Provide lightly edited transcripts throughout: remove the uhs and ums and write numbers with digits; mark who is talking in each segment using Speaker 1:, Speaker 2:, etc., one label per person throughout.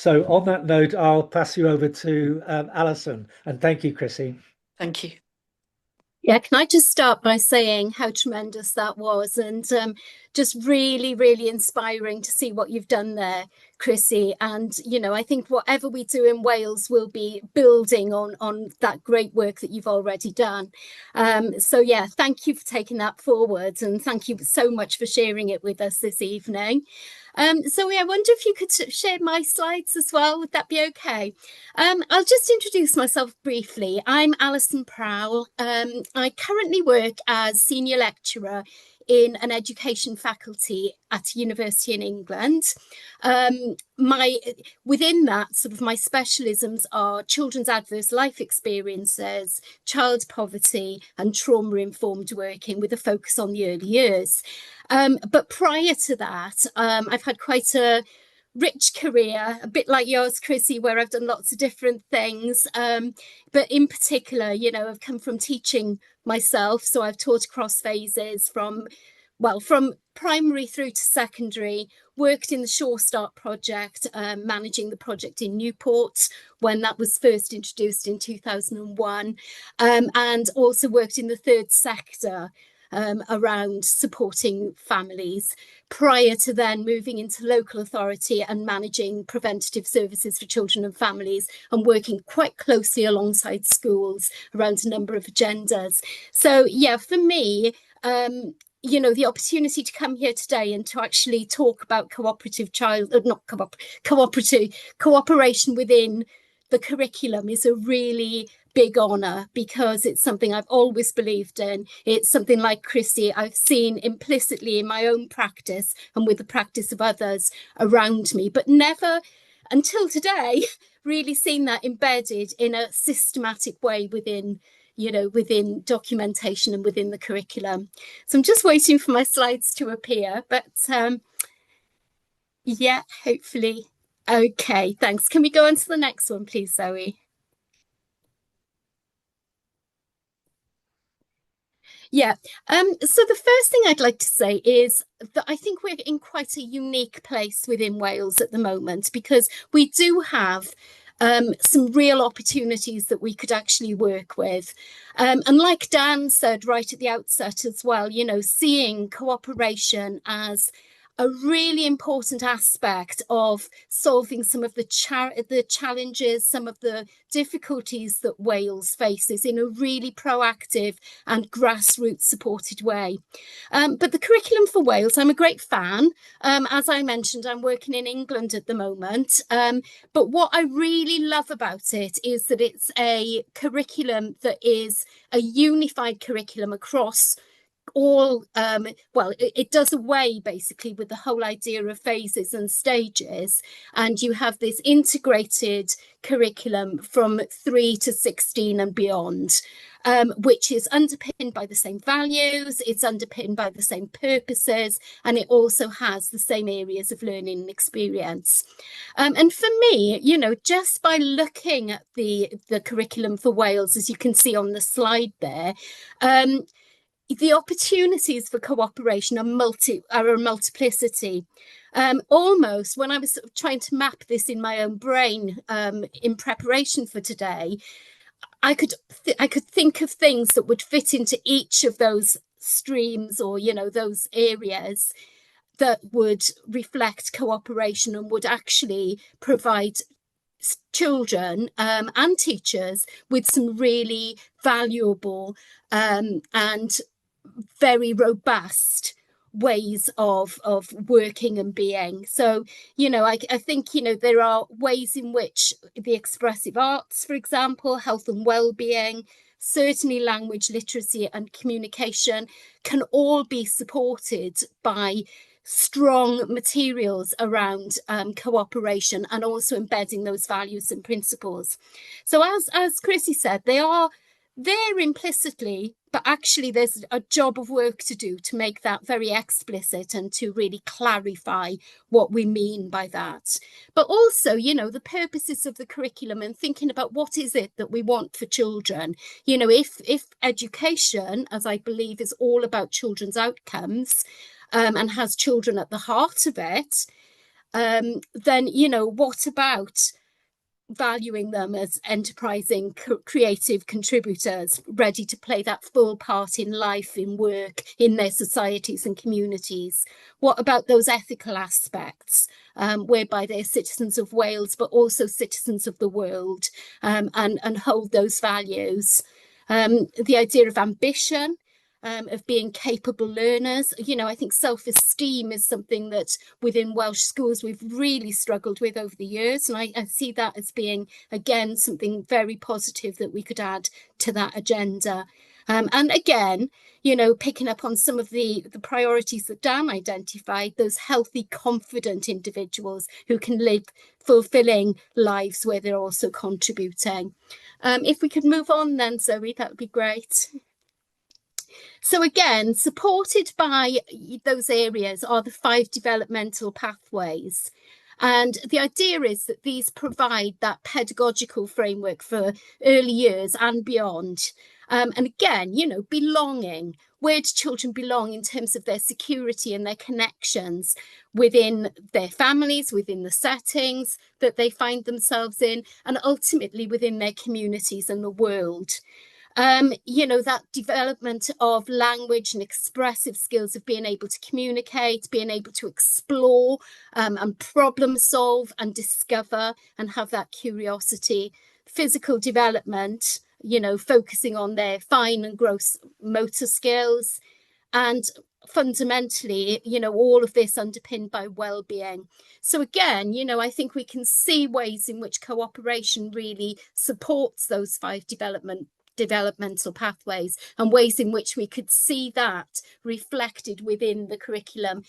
Speaker 1: So on that note, I'll pass you over to Alison. And thank you, Chrissy.
Speaker 2: Thank you.
Speaker 3: Yeah, can I just start by saying how tremendous that was, and just really, really inspiring to see what you've done there, Chrissy. And I think whatever we do in Wales will be building on that great work that you've already done. So yeah, thank you for taking that forward, and thank you so much for sharing it with us this evening. Zoe, I wonder if you could share my slides as well. Would that be okay? I'll just introduce myself briefly. I'm Alison Prowle. I currently work as senior lecturer in an education faculty at a university in England. Within that, sort of my specialisms are children's adverse life experiences, child poverty, and trauma-informed working with a focus on the early years. But prior to that, I've had quite a rich career, a bit like yours, Chrissy, where I've done lots of different things. But in particular, I've come from teaching myself. So I've taught across phases from primary through to secondary, worked in the Sure Start project, managing the project in Newport when that was first introduced in 2001, and also worked in the third sector, around supporting families, prior to then moving into local authority and managing preventative services for children and families, and working quite closely alongside schools around a number of agendas. So yeah, for me, the opportunity to come here today and to actually talk about cooperation within the curriculum is a really big honour, because it's something I've always believed in. It's something, like Chrissy, I've seen implicitly in my own practice and with the practice of others around me, but never until today really seen that embedded in a systematic way within documentation and within the curriculum. So I'm just waiting for my slides to appear, but yeah, hopefully. Okay, thanks. Can we go on to the next one, please, Zoe? Yeah. So the first thing I'd like to say is that I think we're in quite a unique place within Wales at the moment, because we do have some real opportunities that we could actually work with. And like Dan said right at the outset as well, seeing cooperation as a really important aspect of solving some of the challenges, some of the difficulties that Wales faces in a really proactive and grassroots supported way. But the curriculum for Wales, I'm a great fan. As I mentioned, I'm working in England at the moment. But what I really love about it is that it's a curriculum that is a unified curriculum across all. It does away basically with the whole idea of phases and stages, and you have this integrated curriculum from 3 to 16 and beyond, which is underpinned by the same values, it's underpinned by the same purposes, and it also has the same areas of learning and experience. And for me, just by looking at the curriculum for Wales, as you can see on the slide there, the opportunities for cooperation are a multiplicity. Almost when I was sort of trying to map this in my own brain, in preparation for today, I could think of things that would fit into each of those streams, or those areas that would reflect cooperation and would actually provide children and teachers with some really valuable and very robust ways of working and being. So I think there are ways in which the expressive arts, for example, health and well-being, certainly language literacy and communication, can all be supported by strong materials around cooperation, and also embedding those values and principles. So as Chrissy said, they're there implicitly, but actually there's a job of work to do to make that very explicit and to really clarify what we mean by that. But also, the purposes of the curriculum, and thinking about what is it that we want for children. If education, as I believe, is all about children's outcomes, and has children at the heart of it, then, what about valuing them as enterprising, creative contributors, ready to play that full part in life, in work, in their societies and communities? What about those ethical aspects, whereby they're citizens of Wales, but also citizens of the world, and hold those values? The idea of ambition, of being capable learners. I think self-esteem is something that within Welsh schools we've really struggled with over the years. And I see that as being, again, something very positive that we could add to that agenda. And again, picking up on some of the priorities that Dan identified, those healthy, confident individuals who can live fulfilling lives where they're also contributing. If we could move on then, Zoe, that would be great. So again, supported by those areas are the 5 developmental pathways. And the idea is that these provide that pedagogical framework for early years and beyond. And again, belonging. Where do children belong in terms of their security and their connections within their families, within the settings that they find themselves in, and ultimately within their communities and the world? That development of language and expressive skills of being able to communicate, being able to explore, and problem solve and discover and have that curiosity. Physical development, focusing on their fine and gross motor skills. And fundamentally, all of this underpinned by well-being. So again, I think we can see ways in which cooperation really supports those 5 developmental pathways, and ways in which we could see that reflected within the curriculum,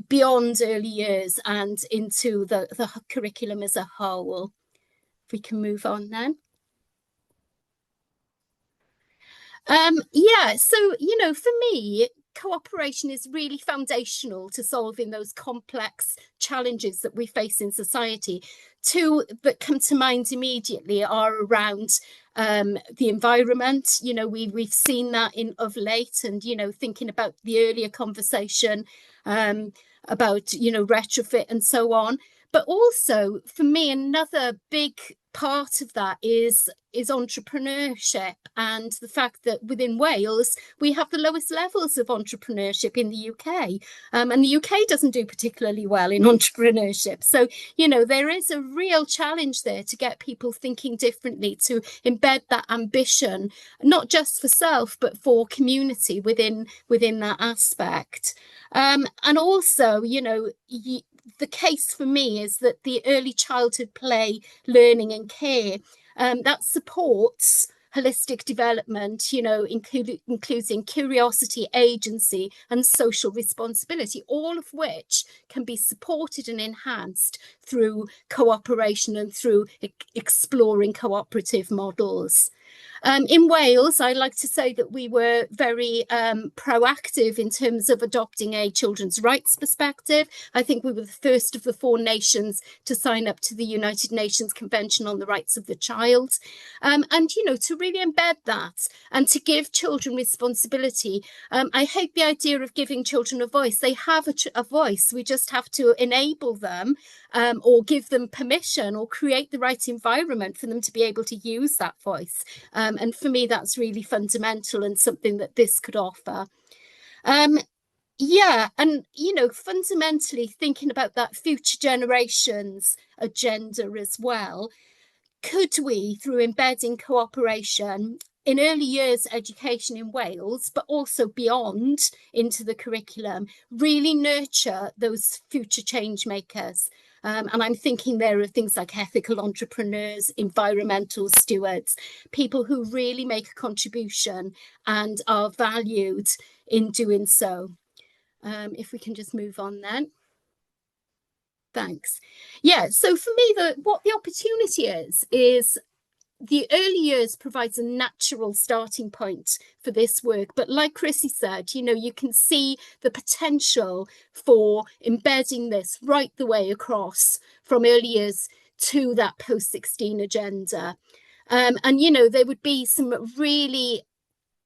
Speaker 3: beyond early years and into the curriculum as a whole. If we can move on then. So, for me, cooperation is really foundational to solving those complex challenges that we face in society. 2 that come to mind immediately are around the environment. We've seen that of late, and thinking about the earlier conversation about retrofit and so on. But also, for me, another big part of that is entrepreneurship, and the fact that within Wales we have the lowest levels of entrepreneurship in the UK, and the UK doesn't do particularly well in entrepreneurship. So there is a real challenge there to get people thinking differently, to embed that ambition, not just for self but for community within that aspect. And also, the case for me is that the early childhood play, learning and care, that supports holistic development, including curiosity, agency and social responsibility, all of which can be supported and enhanced through cooperation and through exploring cooperative models. In Wales, I like to say that we were very proactive in terms of adopting a children's rights perspective. I think we were the first of the 4 nations to sign up to the United Nations Convention on the Rights of the Child. And, to really embed that and to give children responsibility. I hate the idea of giving children a voice. They have a voice. We just have to enable them, or give them permission, or create the right environment for them to be able to use that voice. And for me, that's really fundamental and something that this could offer. And fundamentally thinking about that future generations agenda as well, could we, through embedding cooperation in early years education in Wales, but also beyond into the curriculum, really nurture those future change makers? And I'm thinking there are things like ethical entrepreneurs, environmental stewards, people who really make a contribution and are valued in doing so. If we can just move on then. Thanks. Yeah, so for me, what the opportunity is the early years provides a natural starting point for this work. But like Chrissy said, you can see the potential for embedding this right the way across from early years to that post-16 agenda. And, there would be some really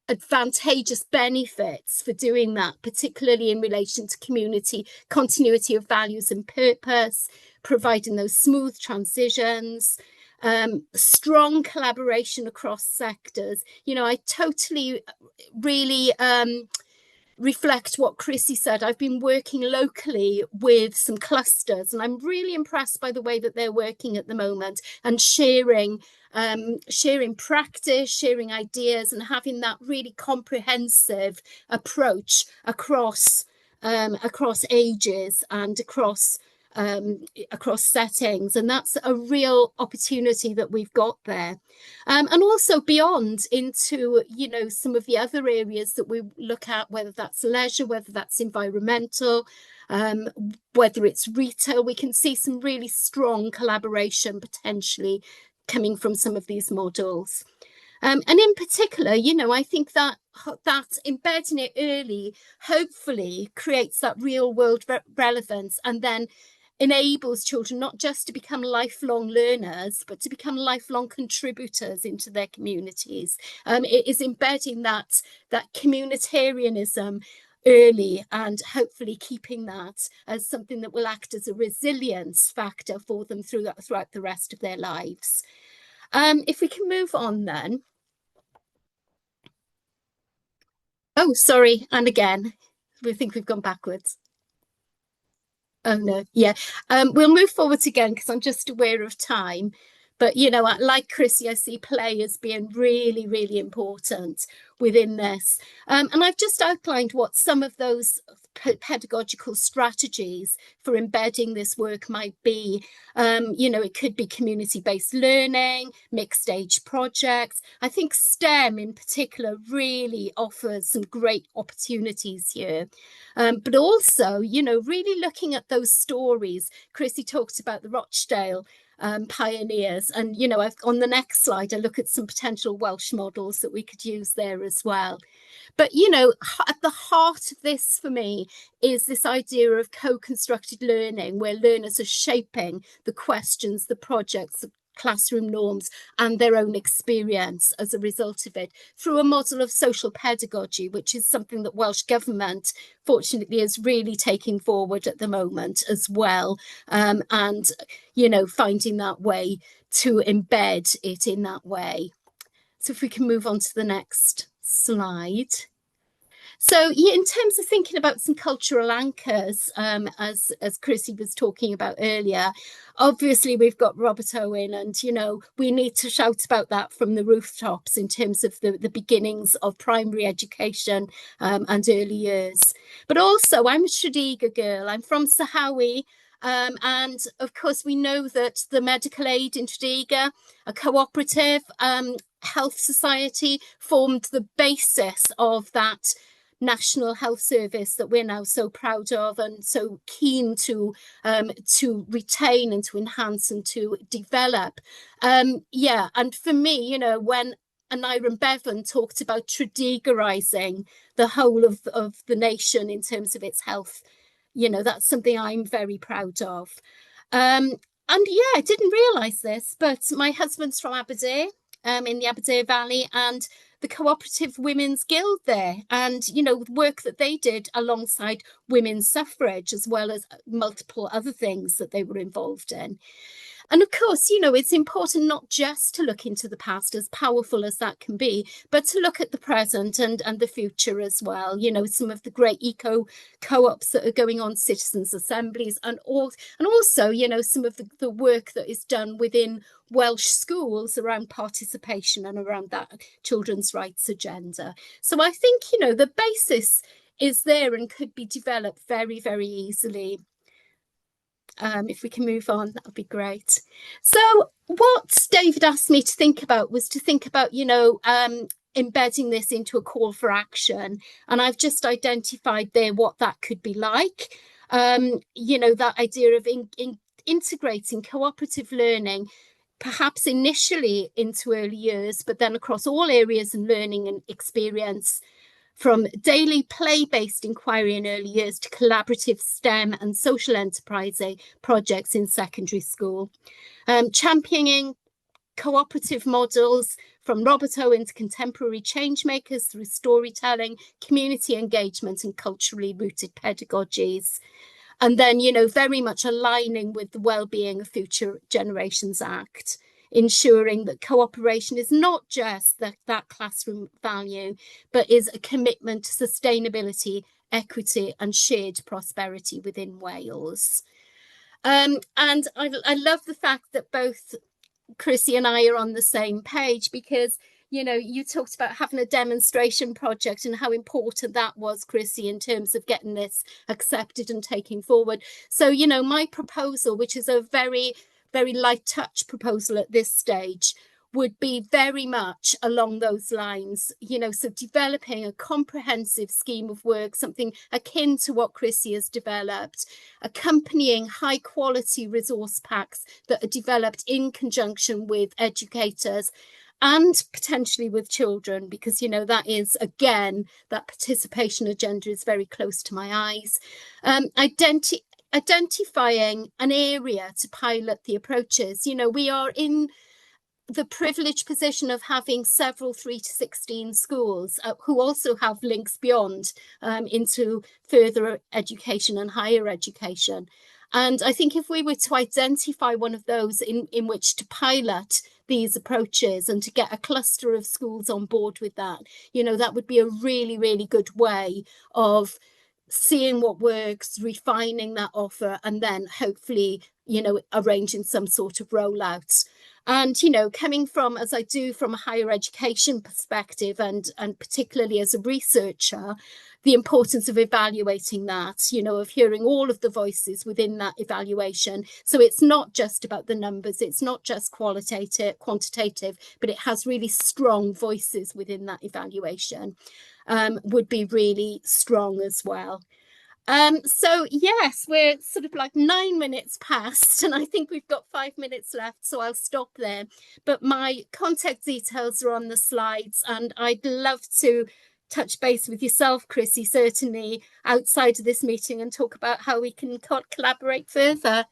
Speaker 3: advantageous benefits for doing that, particularly in relation to community continuity of values and purpose, providing those smooth transitions, strong collaboration across sectors. You know, I totally really reflect what Chrissy said. I've been working locally with some clusters, and I'm really impressed by the way that they're working at the moment and sharing practice, sharing ideas, and having that really comprehensive approach across ages and across settings. And that's a real opportunity that we've got there. And also beyond into, you know, some of the other areas that we look at, whether that's leisure, whether that's environmental, whether it's retail, we can see some really strong collaboration potentially coming from some of these models. And in particular, you know, I think that embedding it early hopefully creates that real world relevance, and then enables children not just to become lifelong learners, but to become lifelong contributors into their communities. It is embedding that communitarianism early, and hopefully keeping that as something that will act as a resilience factor for them throughout the rest of their lives. If we can move on then. Oh, sorry. And again, we think we've gone backwards. Oh, no. Yeah. We'll move forwards again because I'm just aware of time. But, you know, like Chrissy, I see play as being really, really important within this. And I've just outlined what some of those pedagogical strategies for embedding this work might be. You know, it could be community-based learning, mixed age projects. I think STEM in particular really offers some great opportunities here. But also, you know, really looking at those stories. Chrissy talked about the Rochdale pioneers, and you know, on the next slide I look at some potential Welsh models that we could use there as well. But you know, at the heart of this for me is this idea of co-constructed learning, where learners are shaping the questions, the projects, the classroom norms and their own experience as a result of it through a model of social pedagogy, which is something that Welsh Government fortunately is really taking forward at the moment as well, and you know, finding that way to embed it in that way. So if we can move on to the next slide. So yeah, in terms of thinking about some cultural anchors, as Chrissy was talking about earlier, obviously we've got Robert Owen, and you know, we need to shout about that from the rooftops in terms of the beginnings of primary education and early years. But also, I'm a Tredegar girl. I'm from Sahawi. And of course, we know that the medical aid in Tredegar, a cooperative health society, formed the basis of that National Health Service that we're now so proud of and so keen to retain and to enhance and to develop. Yeah, and for me, you know, when Aneurin Bevan talked about Tredegarising the whole of the nation in terms of its health, you know, that's something I'm very proud of. And yeah, I didn't realise this, but my husband's from Aberdeen, in the Aberdeen Valley, and the Cooperative Women's Guild there, and you know, work that they did alongside women's suffrage, as well as multiple other things that they were involved in. And of course, you know, it's important not just to look into the past, as powerful as that can be, but to look at the present and the future as well. You know, some of the great eco co-ops that are going on, citizens' assemblies, and also, you know, some of the work that is done within Welsh schools around participation and around that children's rights agenda. So I think, you know, the basis is there and could be developed very, very easily. If we can move on, that would be great. So what David asked me to think about was to think about, you know, embedding this into a call for action. And I've just identified there what that could be like. You know, that idea of integrating cooperative learning, perhaps initially into early years, but then across all areas and learning and experience, from daily play-based inquiry in early years to collaborative STEM and social enterprise projects in secondary school. Championing cooperative models, from Robert Owen to contemporary change makers through storytelling, community engagement, and culturally rooted pedagogies. And then, very much aligning with the Wellbeing of Future Generations Act, ensuring that cooperation is not just that classroom value, but is a commitment to sustainability, equity, and shared prosperity within Wales. And I love the fact that both Chrissy and I are on the same page, because you talked about having a demonstration project and how important that was, Chrissy, in terms of getting this accepted and taking forward. So my proposal, which is a very, very light touch proposal at this stage, would be very much along those lines, so developing a comprehensive scheme of work, something akin to what Chrissy has developed, accompanying high quality resource packs that are developed in conjunction with educators and potentially with children, because that is, again, that participation agenda is very close to my eyes. Identifying an area to pilot the approaches. We are in the privileged position of having several 3 to 16 schools who also have links beyond into further education and higher education. And I think if we were to identify one of those in which to pilot these approaches and to get a cluster of schools on board with that, that would be a really, really good way of seeing what works, refining that offer, and then hopefully, arranging some sort of rollout. And, coming from, as I do, from a higher education perspective, and particularly as a researcher, the importance of evaluating that, of hearing all of the voices within that evaluation. So it's not just about the numbers, it's not just quantitative, but it has really strong voices within that evaluation, would be really strong as well. So yes, we're sort of like 9 minutes past, and I think we've got 5 minutes left, so I'll stop there. But my contact details are on the slides, and I'd love to touch base with yourself, Chrissy, certainly outside of this meeting, and talk about how we can collaborate further.